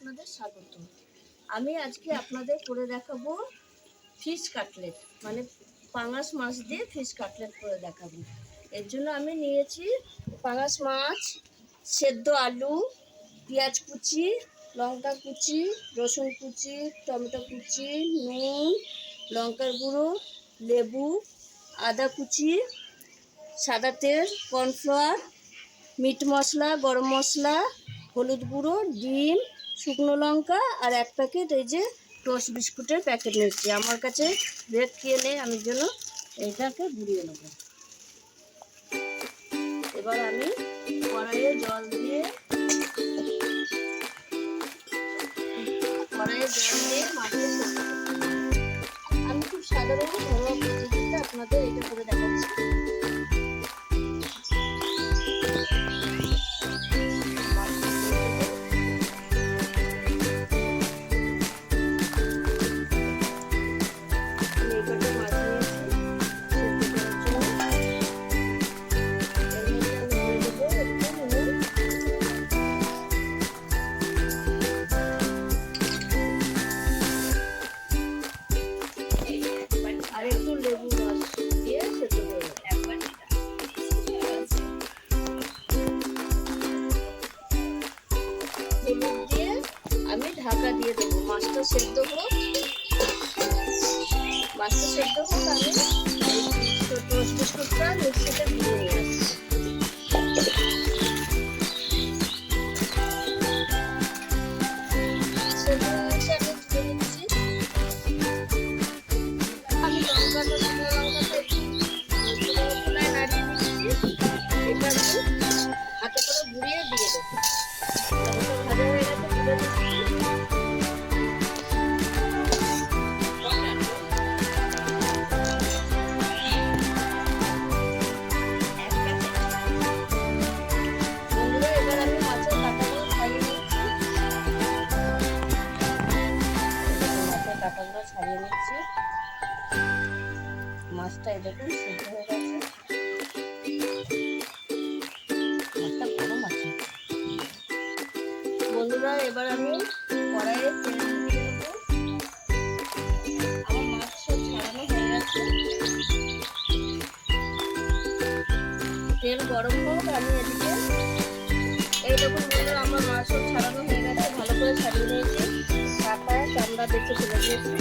আপনাদের স্বাগত। আমি আজকে আপনাদের করে দেখাবো ফিশ কাটলেট, মানে পাঙাশ মাছ দিয়ে ফিশ কাটলেট করে দেখাবো। এর জন্য আমি নিয়েছি পাঙাশ মাছ, সেদ্ধ আলু, পেঁয়াজ কুচি, লঙ্কা কুচি, রসুন কুচি, টমেটো কুচি, নুন, লঙ্কার গুঁড়ো, লেবু, আদা কুচি, সাদা তেল, কর্নফ্লাওয়ার, মিট মশলা, গরম মশলা, হলুদ গুঁড়ো, ডিম, শুকনো লঙ্কা আর এক প্যাকেট এই যে টোস্ট বিস্কুটের প্যাকেট নিচ্ছি। আমার কাছে ব্রেড খেয়ে নেই, আমি জন্য এইটাকে গুঁড়িয়ে নেব। এবার আমি কড়াইয়ে জল দিয়ে মাছটা সেদ্ধ করব। আমি খুব সাধারণ ঘরোয়া পদ্ধতিতে আপনাদের এটা করে দেখাচ্ছি। আর একটু লেবু রস দিয়ে সেদ্ধ করে হলুদ দিয়ে আমি ঢাকা দিয়ে দেবো। মাছটা সেদ্ধ হোক, আমি টোস্ট বিস্কুটটা মিক্সিতে গুঁড়ে নিয়ে আসছি। আমি লঙ্কাটা শুকনো লঙ্কাটা খোলায় নাড়িয়ে দিচ্ছি। এটা আমি হাতে করে ঘুরিয়ে দিয়ে দেবো। ভাজা হয়ে গেছে, তুলে দিচ্ছি। বন্ধুরা, এবার আমি মাছের কাঁটাগুলো ছাড়িয়ে নিচ্ছি। মাছের কাঁটাগুলো ছাড়িয়ে নিচ্ছি। মাছটা এরকম সিদ্ধ হয়ে গেছে। মাছটা গরম আছে। বন্ধুরা, এবার আমি কড়াইয়ে তেল দিয়ে দেবো। আমার মাছ সব ছাড়ানো হয়ে গেছে। তেল গরম হোক, আমি এদিকে এই দেখুন বন্ধুরা, আমার মাছ সব ছাড়ানো হয়ে গেছে। ভালো করে ছাড়িয়ে নিয়েছি, কাঁটা চামড়া দেখে ফেলে দিয়েছি।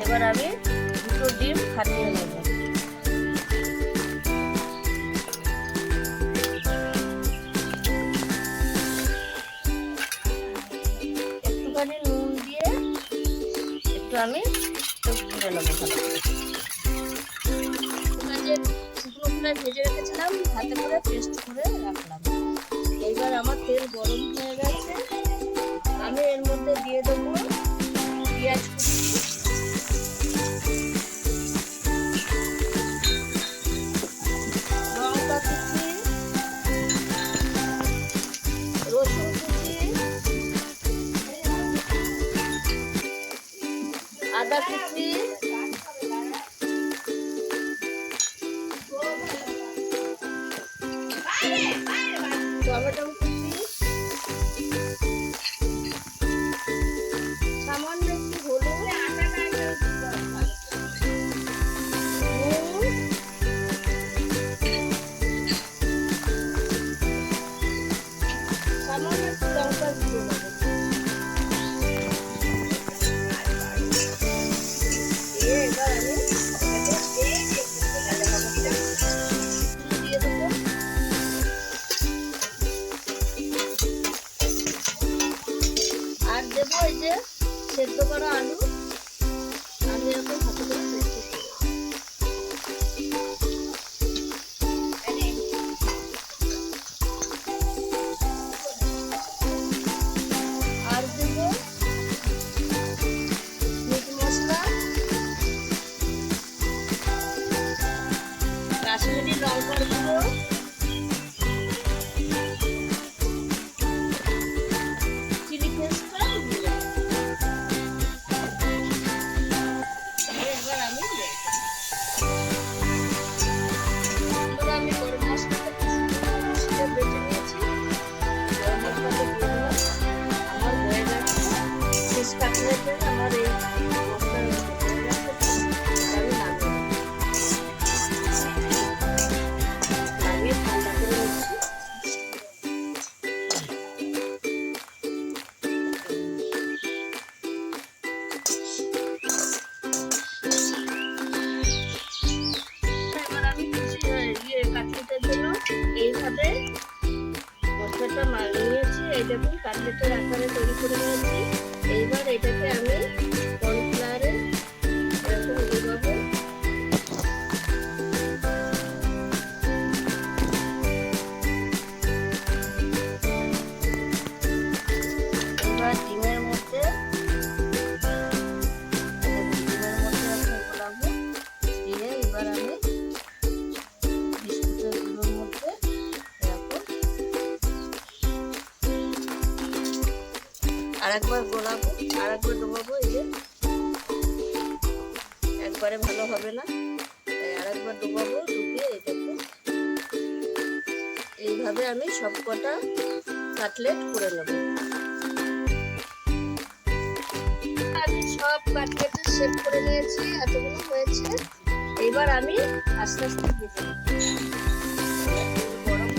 এবার আমি দুটো ডিম ফাটিয়ে নেব। একটুখানি নুন দিয়ে একটু আমি ভেজে নেবো। শুকনো খোলায় ভেজে রেখেছিলাম, হাতে করে পেস্ট করে রাখলাম। এইবার আমার তেল গরম হয়ে গেছে, আমি এর মধ্যে দিয়ে দেবো পেঁয়াজ কুচি, লঙ্কা কুচি, রসুন কুচি, আদা কুচি, টমেটো কুচি, সামান্য একটু হলুদ, নুন, সামান্য একটু লঙ্কার গুঁড়ো নেব। দিয়ে এবার আমি দিয়ে দেবো। আর দেবো এই যে সেদ্ধ করা আলু, আমি এরকম হাতে করে পেস্ট করব। আর দেবো মিট মশলা, কাশ্মীরি লঙ্কার গুঁড়ো, চিলি পেস্টটা দিয়ে দেবো। এই দেখুন কাটলেটের আকারে তৈরি করে নিয়েছি। এইবার এটাকে আমি কর্নফ্লাওয়ারে এরকম ডুবাবো। এবার ডিমের মধ্যে আমি গোলাবো দিয়ে এবার আমি বিস্কুটের গুঁড়োর মধ্যে আরেকবার গোলাবো, আরেকবার ডুবাবো। এই যে একবারে ভালো হবে না, তাই আরেকবার ডুবাবো। ডুবিয়ে এই দেখুন এইভাবে আমি সব কটা কাটলেট করে নেব। আমি সব কাটলেটের শেপ করে নিয়েছি, এতগুলো হয়েছে। এইবার আমি আস্তে আস্তে দিয়ে দেবো। গরম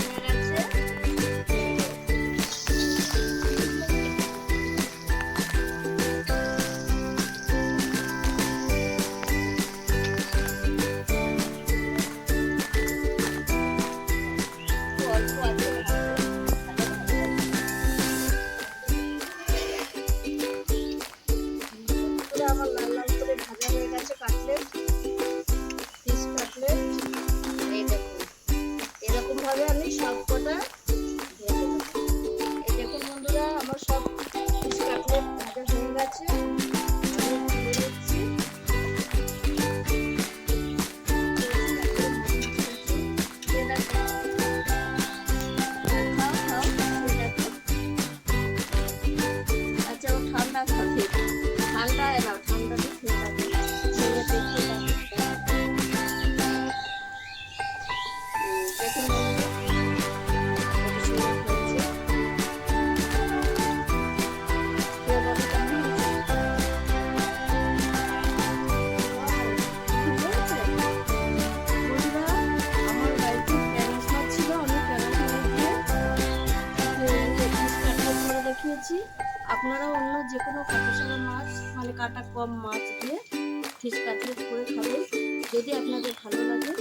হয়ে গেছে। আমার লাল লাল করে ভাজা হয়ে গেছে কাটলেট, ফিশ কাটলেট। এই দেখুন এরকম ভাবে আমি সব কটা দিয়ে দেবো। এই দেখুন বন্ধুরা আমার সব ফিশ কাটলেট ভাজা হয়ে গেছে। আমি তুলে নিচ্ছি। আচ্ছা ও ঠান্ডা খাবে, ঠান্ডা এলাও, ঠান্ডাটা খেয়ে থাকবে, ছেলে দেখে থাকবে। দেখুন কত সুন্দর হয়েছে। বন্ধুরা আমার বাড়িতে প্যারেন্টস মাছ ছিল, আমি প্যারেন্টস মাছ দিয়ে করে দেখিয়েছি। আপনারা অন্য যে কোনো কাটাছাড়া মাছ মানে কাটা কম মাছ দিয়ে ফিশ কাটলেট করে খাবেন। যদি আপনাদের ভালো লাগে